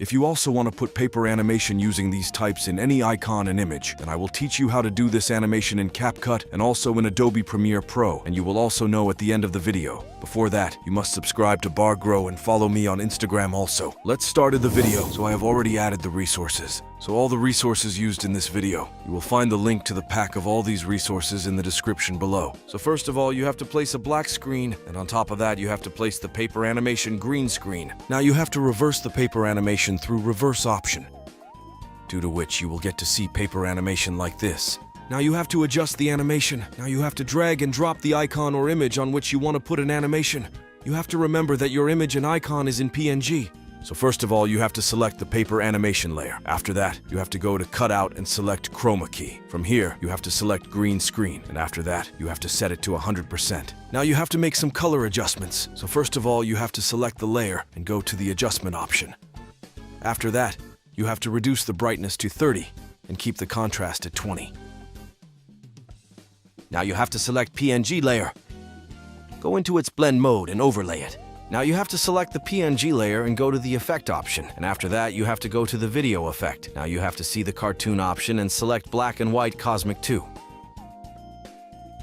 If you also want to put paper animation using these types in any icon and image, then I will teach you how to do this animation in CapCut and also in Adobe Premiere Pro, and you will also know at the end of the video. Before that, you must subscribe to Grow and follow me on Instagram also. Let's start the video. So I have already added the resources. So all the resources used in this video, you will find the link to the pack of all these resources in the description below. So first of all, you have to place a black screen, and on top of that, you have to place the paper animation green screen. Now you have to reverse the paper animation through reverse option, due to which you will get to see paper animation like this. Now you have to adjust the animation. Now you have to drag and drop the icon or image on which you want to put an animation. You have to remember that your image and icon is in PNG. So first of all, you have to select the paper animation layer. After that, you have to go to Cutout and select Chroma key. From here, you have to select Green Screen, and after that, you have to set it to 100%. Now you have to make some color adjustments. So first of all, you have to select the layer and go to the Adjustment option. After that, you have to reduce the brightness to 30 and keep the contrast at 20. Now you have to select PNG layer. Go into its blend mode and overlay it. Now you have to select the PNG layer and go to the Effect option, and after that you have to go to the Video effect. Now you have to see the Cartoon option and select Black and White Cosmic 2.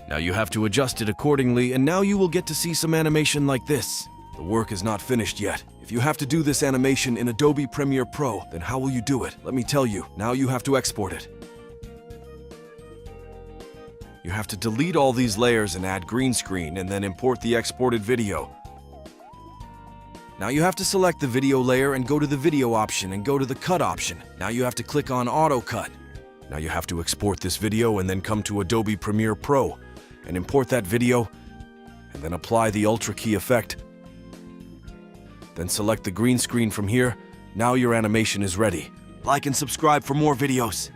Now you have to adjust it accordingly, and now you will get to see some animation like this. The work is not finished yet. If you have to do this animation in Adobe Premiere Pro, then how will you do it? Let me tell you. Now you have to export it. You have to delete all these layers and add green screen and then import the exported video. Now you have to select the video layer and go to the Video option and go to the Cut option. Now you have to click on Auto Cut. Now you have to export this video and then come to Adobe Premiere Pro and import that video and then apply the Ultra Key effect. Then select the green screen from here. Now your animation is ready. Like and subscribe for more videos.